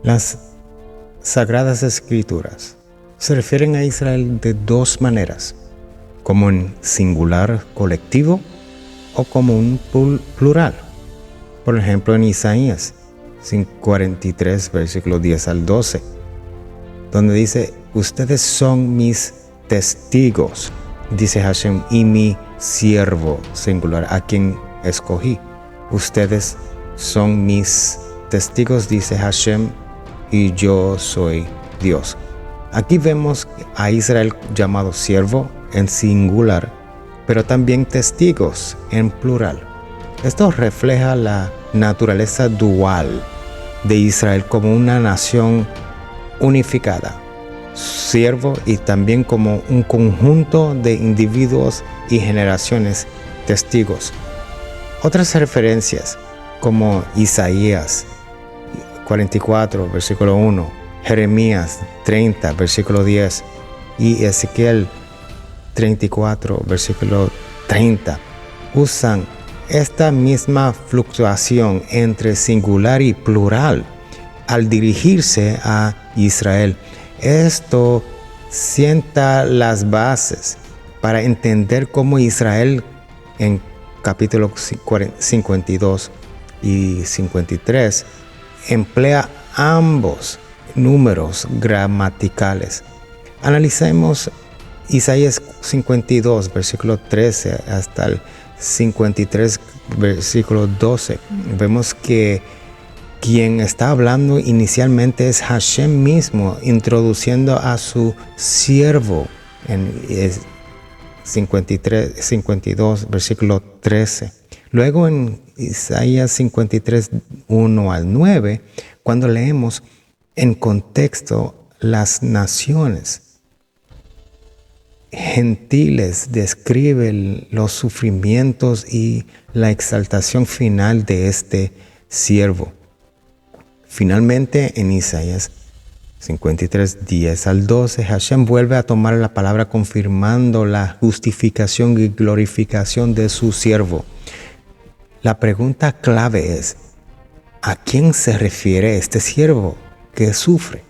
Las Sagradas Escrituras se refieren a Israel de dos maneras, como en singular colectivo o como un plural. Por ejemplo, en Isaías 43, versículo 10 al 12, donde dice: ustedes son mis testigos, dice Hashem, y mi siervo, singular, a quien escogí. Ustedes son mis testigos, dice Hashem, y yo soy Dios. Aquí vemos a Israel llamado siervo en singular, pero también testigos en plural. Esto refleja la naturaleza dual de Israel como una nación unificada, siervo, y también como un conjunto de individuos y generaciones testigos. Otras referencias como Isaías 44, versículo 1, Jeremías 30, versículo 10 y Ezequiel 34, versículo 30 usan esta misma fluctuación entre singular y plural al dirigirse a Israel. Esto sienta las bases para entender cómo Israel en capítulo 52 y 53 emplea ambos números gramaticales. Analicemos Isaías 52, versículo 13 hasta el 53, versículo 12. Vemos que quien está hablando inicialmente es Hashem mismo, introduciendo a su siervo en 52, versículo 13. Luego en Isaías 53, 1 al 9, cuando leemos en contexto las naciones gentiles, describe los sufrimientos y la exaltación final de este siervo. Finalmente, en Isaías 53, 10 al 12, Hashem vuelve a tomar la palabra confirmando la justificación y glorificación de su siervo. La pregunta clave es: ¿a quién se refiere este siervo que sufre?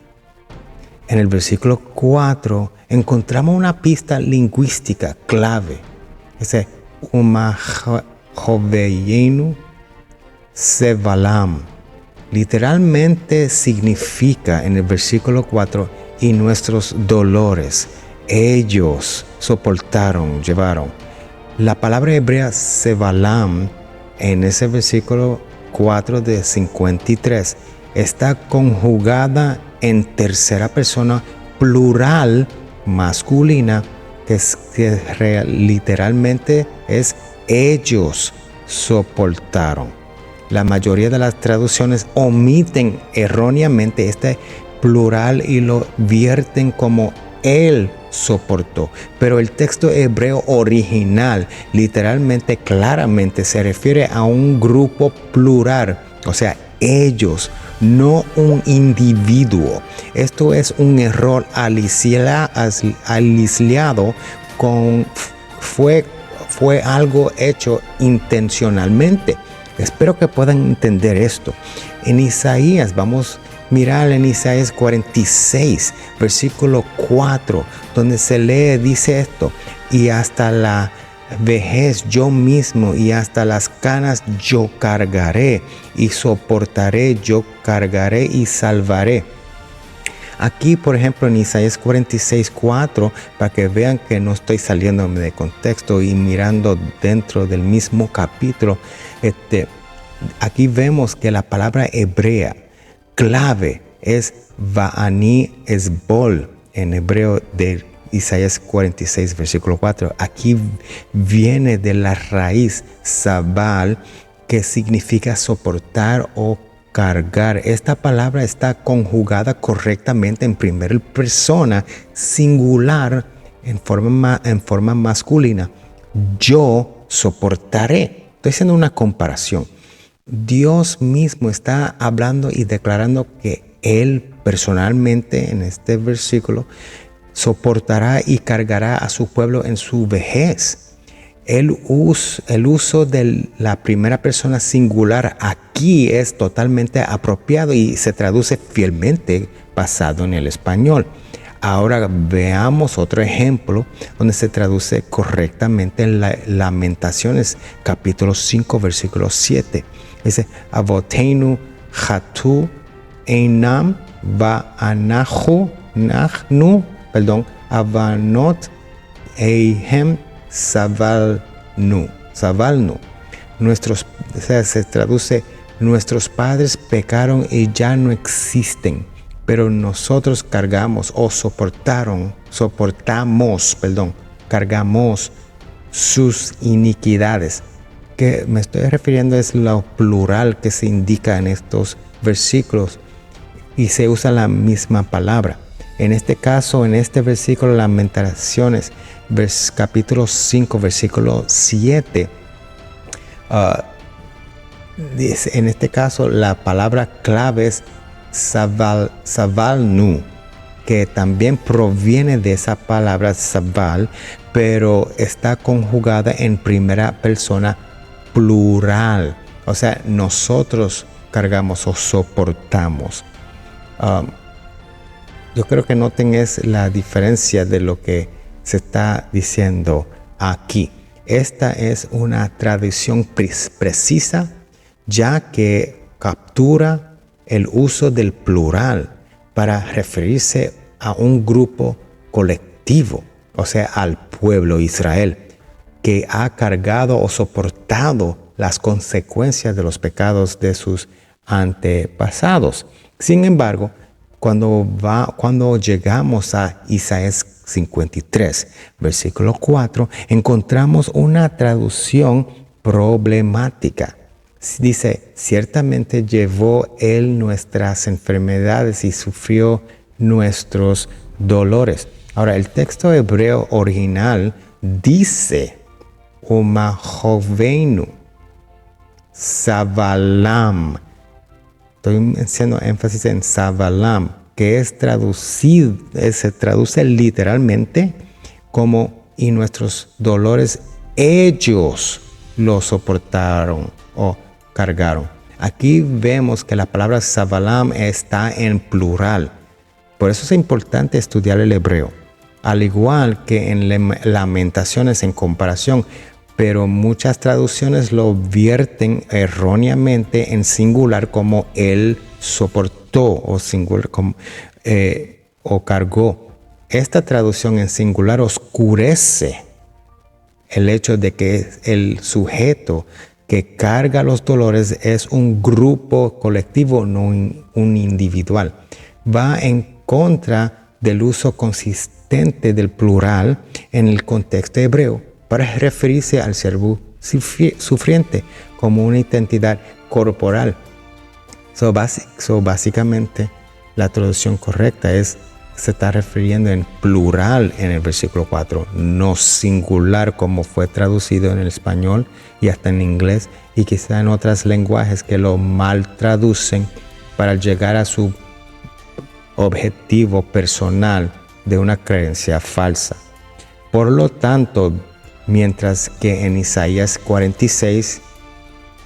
En el versículo 4 encontramos una pista lingüística clave. Ese Umahjoveyenu Sevalam literalmente significa en el versículo 4: y nuestros dolores ellos soportaron, llevaron. La palabra hebrea Sevalam en ese versículo 4 de 53 está conjugada en tercera persona plural masculina, que literalmente es ellos soportaron. La mayoría de las traducciones omiten erróneamente este plural y lo vierten como él soportó. Pero el texto hebreo original literalmente, claramente se refiere a un grupo plural, o sea, ellos, no un individuo. Esto es un error aliciado fue algo hecho intencionalmente. Espero que puedan entender esto. En Isaías, vamos a mirar en Isaías 46, versículo 4, donde se lee, dice esto: y hasta la vejez yo mismo, y hasta las canas yo cargaré, y soportaré, yo cargaré y salvaré. Aquí, por ejemplo, en Isaías 46, 4, para que vean que no estoy saliendo de contexto y mirando dentro del mismo capítulo, aquí vemos que la palabra hebrea clave es Va'ani Esbol, en hebreo de Isaías 46, versículo 4. Aquí viene de la raíz sabal, que significa soportar o cargar. Esta palabra está conjugada correctamente en primera persona singular en forma masculina. Yo soportaré. Estoy haciendo una comparación. Dios mismo está hablando y declarando que Él personalmente en este versículo soportará y cargará a su pueblo en su vejez. el uso de la primera persona singular aquí es totalmente apropiado y se traduce fielmente basado en el español. Ahora veamos otro ejemplo donde se traduce correctamente en Lamentaciones, capítulo 5, versículo 7. Dice, Avoteinu Hatu Einam Ba'anahu Nachnu, Avanot Eihem Savalnu. Se traduce, nuestros padres pecaron y ya no existen, pero nosotros cargamos cargamos sus iniquidades. Que me estoy refiriendo es lo plural que se indica en estos versículos y se usa la misma palabra. En este caso, en este versículo, Lamentaciones, capítulo 5, versículo 7, dice, en este caso, la palabra clave es Savalnu, que también proviene de esa palabra Saval, pero está conjugada en primera persona plural. O sea, nosotros cargamos o soportamos. Yo creo que noten es la diferencia de lo que se está diciendo aquí. Esta es una traducción precisa, ya que captura el uso del plural para referirse a un grupo colectivo, o sea, al pueblo Israel, que ha cargado o soportado las consecuencias de los pecados de sus antepasados. Sin embargo, cuando llegamos a Isaías 53, versículo 4, encontramos una traducción problemática. Dice, ciertamente llevó él nuestras enfermedades y sufrió nuestros dolores. Ahora, el texto hebreo original dice, Umahovenu, Savalam. Estoy haciendo énfasis en Savalam, que se traduce literalmente como, y nuestros dolores ellos los soportaron o cargaron. Aquí vemos que la palabra Savalam está en plural. Por eso es importante estudiar el hebreo. Al igual que en Lamentaciones en comparación, pero muchas traducciones lo vierten erróneamente en singular como él soportó o singular o cargó. Esta traducción en singular oscurece el hecho de que el sujeto que carga los dolores es un grupo colectivo, no un individual. Va en contra del uso consistente del plural en el contexto hebreo para referirse al siervo sufriente como una identidad corporal. Básicamente, la traducción correcta se está refiriendo en plural en el versículo 4, no singular como fue traducido en el español y hasta en inglés y quizá en otros lenguajes que lo mal traducen para llegar a su objetivo personal de una creencia falsa. Por lo tanto, mientras que en Isaías 46,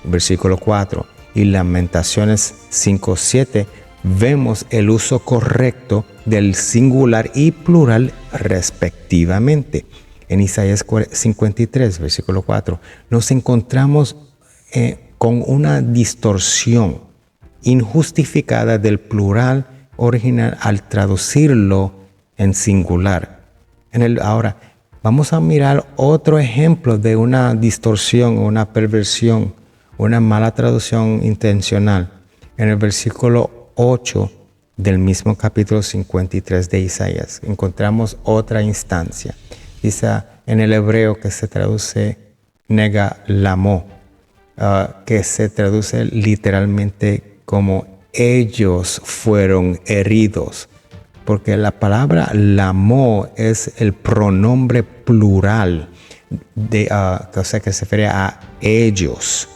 versículo 4 y Lamentaciones 5:7 vemos el uso correcto del singular y plural respectivamente. En Isaías 53, versículo 4, nos encontramos con una distorsión injustificada del plural original al traducirlo en singular. Ahora, vamos a mirar otro ejemplo de una distorsión, una perversión, una mala traducción intencional. En el versículo 8 del mismo capítulo 53 de Isaías, encontramos otra instancia. Dice en el hebreo que se traduce Negalamo, que se traduce literalmente como ellos fueron heridos, porque la palabra lamo es el pronombre plural, o sea que se refiere a ellos.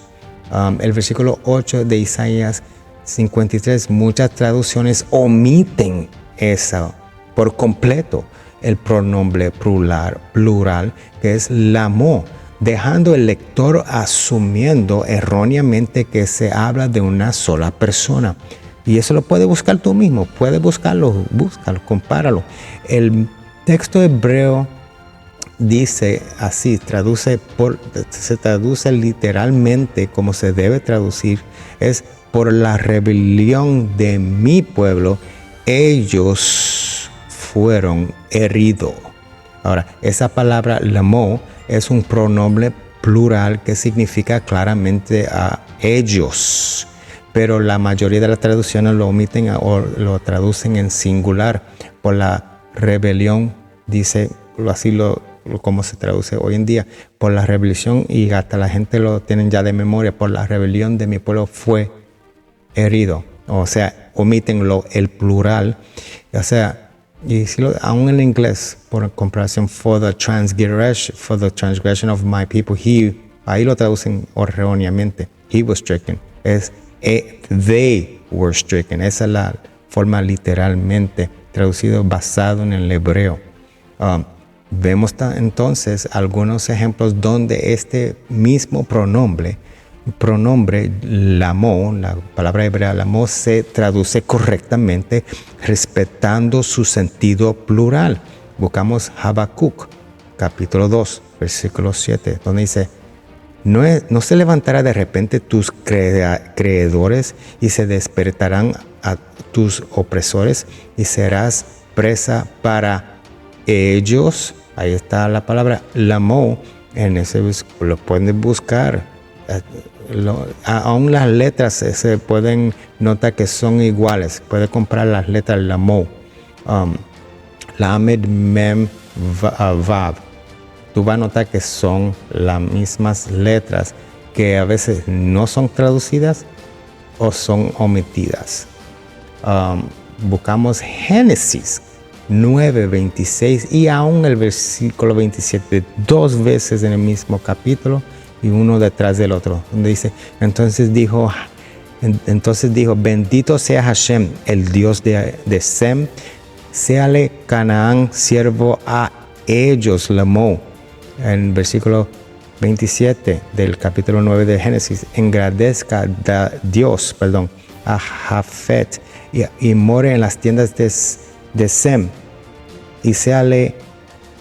El versículo 8 de Isaías 53, muchas traducciones omiten eso por completo, el pronombre plural que es lamo, dejando el lector asumiendo erróneamente que se habla de una sola persona. Y eso lo puedes buscar tú mismo, puedes buscarlo, búscalo, compáralo. El texto hebreo dice así, se traduce literalmente como se debe traducir, es por la rebelión de mi pueblo, ellos fueron heridos. Ahora, esa palabra lamo es un pronombre plural que significa claramente a ellos, pero la mayoría de las traducciones lo omiten o lo traducen en singular. Por la rebelión, dice así como se traduce hoy en día, por la rebelión, y hasta la gente lo tienen ya de memoria, por la rebelión de mi pueblo fue herido. O sea, omiten el plural. O sea, y si aún en inglés, por comparación, for the transgression of my people, ahí lo traducen erróneamente. He was stricken. They were stricken. Esa es la forma literalmente traducido basado en el hebreo. Vemos entonces algunos ejemplos donde este mismo pronombre lamo, la palabra hebrea lamo, se traduce correctamente respetando su sentido plural. Buscamos Habacuc, capítulo 2, versículo 7, donde dice: no se levantará de repente tus creedores y se despertarán a tus opresores y serás presa para ellos. Ahí está la palabra lamo, en ese lo pueden buscar. Aún las letras se pueden notar que son iguales. Puede comprar las letras lamo, lamed, mem, vav. Tú vas a notar que son las mismas letras, que a veces no son traducidas o son omitidas. Buscamos Génesis 9:26 y aún el versículo 27, dos veces en el mismo capítulo y uno detrás del otro, donde dice: entonces dijo, bendito sea Hashem, el Dios de Sem, séale Canaán siervo a ellos, lamo. En versículo 27 del capítulo 9 de Génesis: engrandezca Dios a Jafet y more en las tiendas de Sem, y séale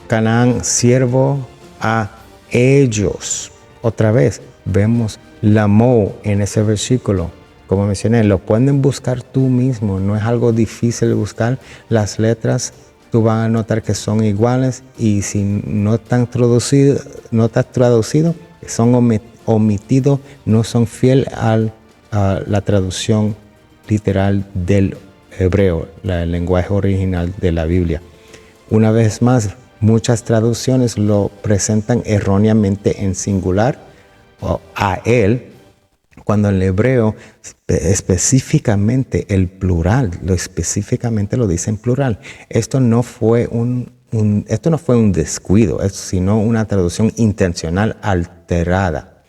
Canaán siervo a ellos. Otra vez vemos lamo en ese versículo. Como mencioné, lo pueden buscar tú mismo, no es algo difícil de buscar. Las letras tú vas a notar que son iguales, y si no están traducidos, son omitidos, no son fieles a la traducción literal del hebreo, el lenguaje original de la Biblia. Una vez más, muchas traducciones lo presentan erróneamente en singular o a él, cuando en el hebreo específicamente el plural, específicamente lo dice en plural. Esto no fue un descuido, sino una traducción intencional alterada.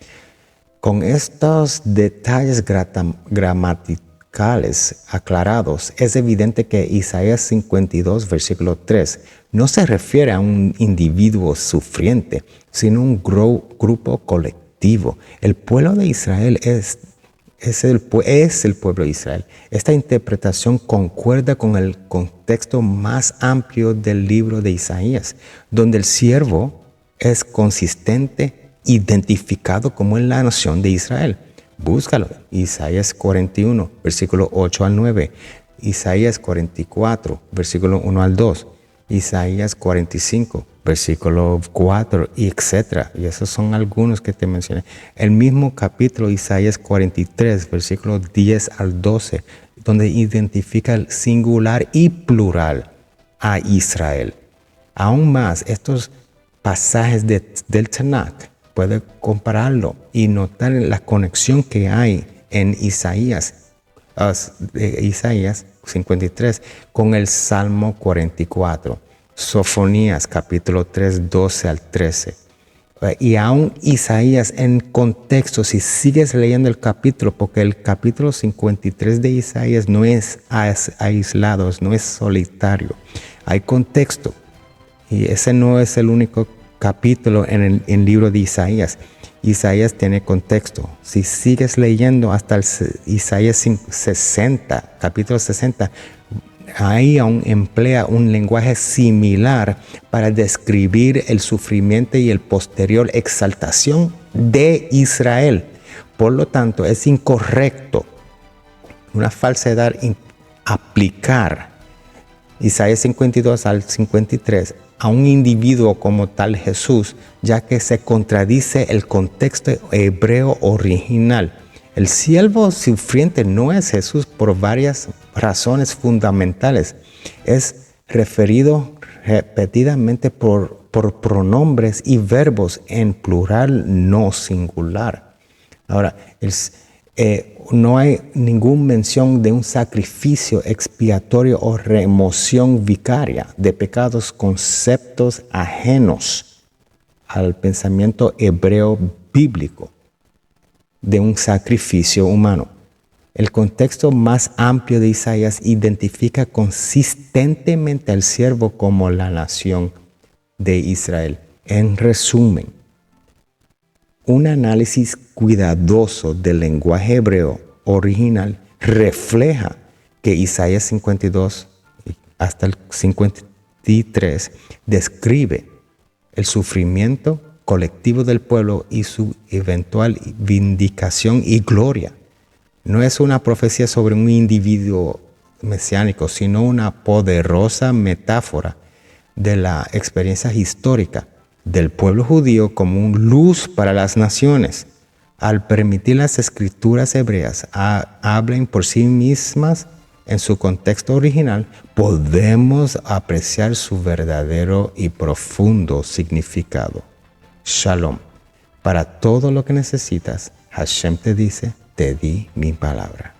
Con estos detalles gramaticales aclarados, es evidente que Isaías 52, versículo 3, no se refiere a un individuo sufriente, sino a un grupo colectivo. El pueblo de Israel es el pueblo de Israel. Esta interpretación concuerda con el contexto más amplio del libro de Isaías, donde el siervo es consistente, identificado como en la nación de Israel. Búscalo. Isaías 41, versículo 8 al 9. Isaías 44, versículo 1 al 2. Isaías 45, versículo 4, y etc. Y esos son algunos que te mencioné. El mismo capítulo, Isaías 43, versículo 10 al 12, donde identifica el singular y plural a Israel. Aún más, estos pasajes del Tanakh, puede compararlo y notar la conexión que hay en Isaías 53 con el Salmo 44, Sofonías capítulo 3, 12 al 13. Y aún Isaías en contexto, si sigues leyendo el capítulo, porque el capítulo 53 de Isaías no es aislado, no es solitario, hay contexto. Y ese no es el único capítulo en el libro de Isaías. Isaías tiene contexto. Si sigues leyendo hasta el Isaías 60, capítulo 60, ahí aún emplea un lenguaje similar para describir el sufrimiento y el posterior exaltación de Israel. Por lo tanto, es incorrecto, una falsedad, aplicar Isaías 52 al 53 a un individuo como tal Jesús, ya que se contradice el contexto hebreo original. El siervo sufriente no es Jesús por varias razones fundamentales. Es referido repetidamente por pronombres y verbos en plural, no singular. Ahora, no hay ninguna mención de un sacrificio expiatorio o remoción vicaria de pecados, conceptos ajenos al pensamiento hebreo bíblico de un sacrificio humano. El contexto más amplio de Isaías identifica consistentemente al siervo como la nación de Israel. En resumen, un análisis cuidadoso del lenguaje hebreo original refleja que Isaías 52 hasta el 53 describe el sufrimiento colectivo del pueblo y su eventual vindicación y gloria. No es una profecía sobre un individuo mesiánico, sino una poderosa metáfora de la experiencia histórica del pueblo judío como una luz para las naciones. Al permitir las escrituras hebreas hablen por sí mismas en su contexto original, podemos apreciar su verdadero y profundo significado. Shalom. Para todo lo que necesitas, Hashem te dice, te di mi palabra.